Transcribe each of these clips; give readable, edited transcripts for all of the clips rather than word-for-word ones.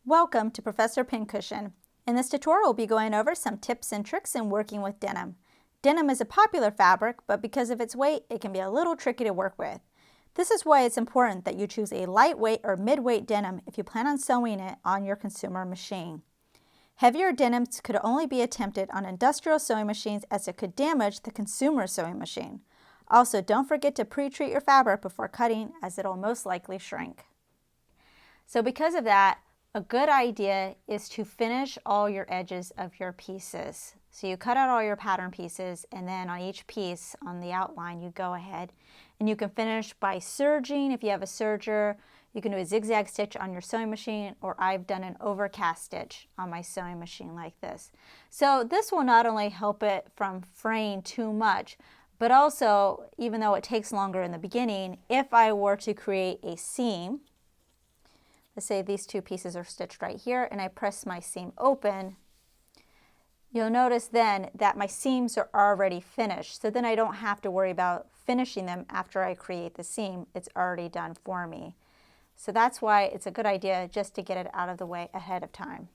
Welcome to Professor Pincushion. In this tutorial, we'll be going over some tips and tricks in working with denim. Denim is a popular fabric, but because of its weight, it can be a little tricky to work with. This is why it's important that you choose a lightweight or mid-weight denim if you plan on sewing it on your consumer machine. Heavier denims could only be attempted on industrial sewing machines as it could damage the consumer sewing machine. Also, don't forget to pre-treat your fabric before cutting, as it'll most likely shrink. So because of that, a good idea is to finish all your edges of your pieces. So you cut out all your pattern pieces, and then on each piece on the outline you go ahead and you can finish by serging. If you have a serger, you can do a zigzag stitch on your sewing machine, or I've done an overcast stitch on my sewing machine like this. So this will not only help it from fraying too much, but also, even though it takes longer in the beginning, if I were to create a seam, let's say these two pieces are stitched right here, and I press my seam open, you'll notice then that my seams are already finished. So then I don't have to worry about finishing them after I create the seam. It's already done for me. So that's why it's a good idea just to get it out of the way ahead of time.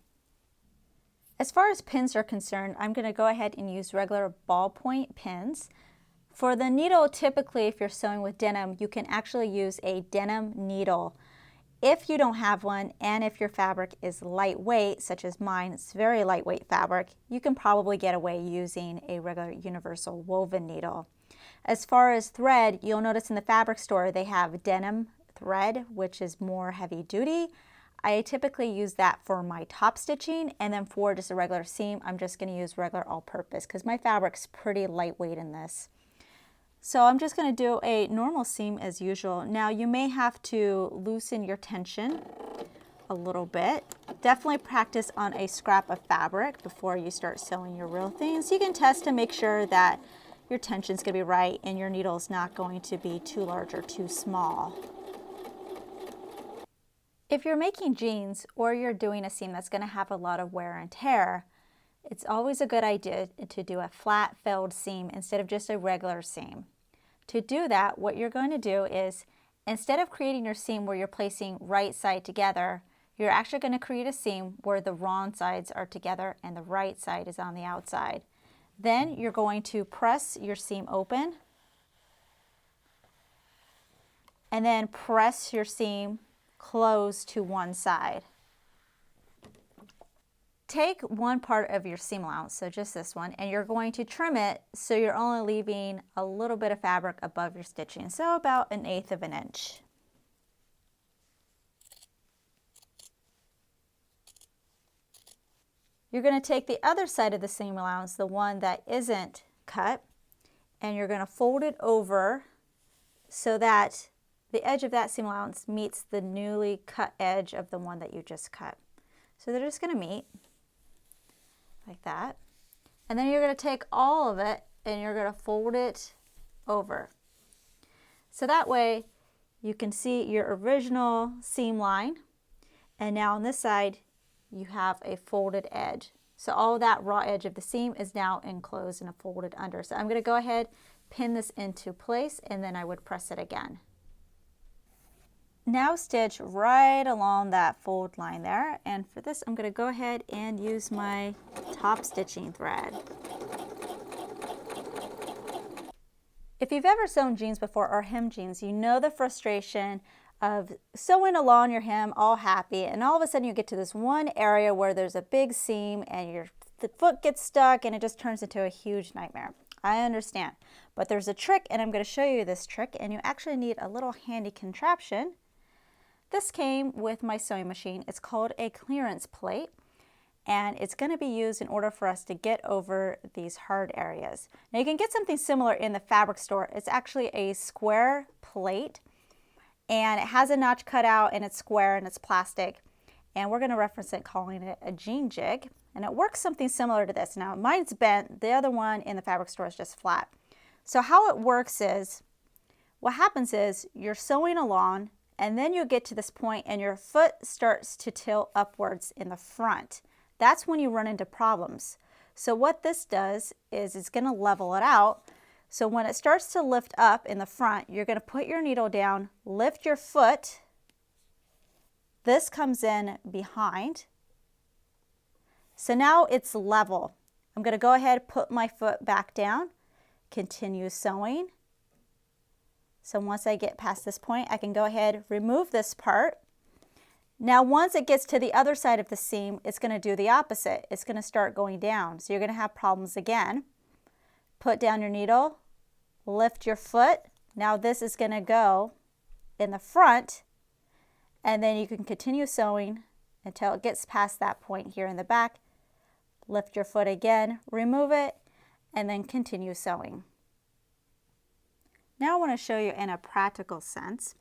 As far as pins are concerned, I'm going to go ahead and use regular ballpoint pins. For the needle, typically if you're sewing with denim, you can actually use a denim needle. If you don't have one, and if your fabric is lightweight, such as mine, it's very lightweight fabric, you can probably get away using a regular universal woven needle. As far as thread, you'll notice in the fabric store they have denim thread, which is more heavy duty. I typically use that for my top stitching, and then for just a regular seam, I'm just going to use regular all-purpose because my fabric's pretty lightweight in this. So I'm just going to do a normal seam as usual. Now you may have to loosen your tension a little bit. Definitely practice on a scrap of fabric before you start sewing your real things. You can test to make sure that your tension's going to be right and your needle's not going to be too large or too small. If you're making jeans or you're doing a seam that's going to have a lot of wear and tear, it's always a good idea to do a flat filled seam instead of just a regular seam. To do that, what you're going to do is, instead of creating your seam where you're placing right side together, you're actually going to create a seam where the wrong sides are together and the right side is on the outside. Then you're going to press your seam open and then press your seam closed to one side. Take one part of your seam allowance, so just this one, and you're going to trim it so you're only leaving a little bit of fabric above your stitching, so about 1/8 of an inch. You're going to take the other side of the seam allowance, the one that isn't cut, and you're going to fold it over so that the edge of that seam allowance meets the newly cut edge of the one that you just cut. So they're just going to meet like that. And then you're going to take all of it and you're going to fold it over. So that way you can see your original seam line, and now on this side you have a folded edge. So all that raw edge of the seam is now enclosed in a folded under. So I'm going to go ahead, pin this into place, and then I would press it again. Now stitch right along that fold line there, and for this I'm going to go ahead and use my top stitching thread. If you've ever sewn jeans before or hem jeans, you know the frustration of sewing along your hem all happy, and all of a sudden you get to this one area where there's a big seam and the foot gets stuck and it just turns into a huge nightmare. I understand, but there's a trick, and I'm going to show you this trick, and you actually need a little handy contraption. This came with my sewing machine. It's called a clearance plate, and it's going to be used in order for us to get over these hard areas. Now you can get something similar in the fabric store. It's actually a square plate, and it has a notch cut out, and it's square and it's plastic, and we're going to reference it calling it a jean jig, and it works something similar to this. Now mine's bent, the other one in the fabric store is just flat. So how it works is, what happens is you're sewing along, and then you get to this point and your foot starts to tilt upwards in the front. That's when you run into problems. So what this does is it's going to level it out. So when it starts to lift up in the front, you're going to put your needle down, lift your foot, This comes in behind. So now it's level. I'm going to go ahead, put my foot back down, continue sewing. So once I get past this point, I can go ahead, remove this part. Now once it gets to the other side of the seam, it's going to do the opposite. It's going to start going down. So you're going to have problems again. Put down your needle, lift your foot. Now this is going to go in the front, and then you can continue sewing until it gets past that point here in the back. Lift your foot again, remove it, and then continue sewing. Now I want to show you in a practical sense.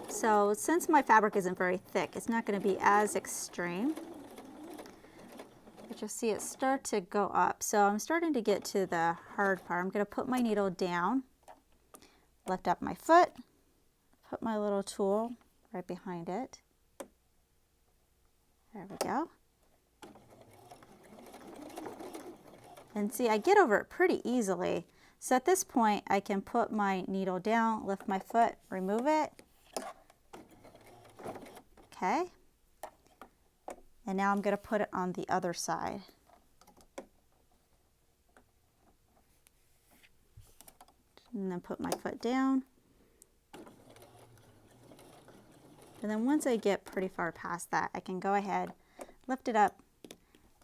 So since my fabric isn't very thick, it's not going to be as extreme. But you'll see it start to go up. So I'm starting to get to the hard part. I'm going to put my needle down, lift up my foot, put my little tool right behind it. There we go. And see, I get over it pretty easily. So at this point, I can put my needle down, lift my foot, remove it. Okay. And now I'm going to put it on the other side. And then put my foot down. And then once I get pretty far past that, I can go ahead, lift it up,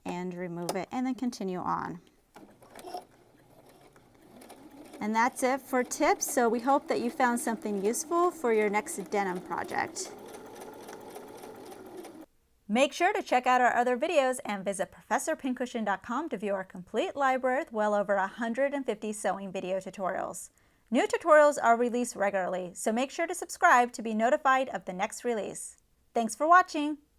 and remove it, and then continue on. And that's it for tips. So we hope that you found something useful for your next denim project. Make sure to check out our other videos and visit ProfessorPincushion.com to view our complete library with well over 150 sewing video tutorials. New tutorials are released regularly, so make sure to subscribe to be notified of the next release. Thanks for watching!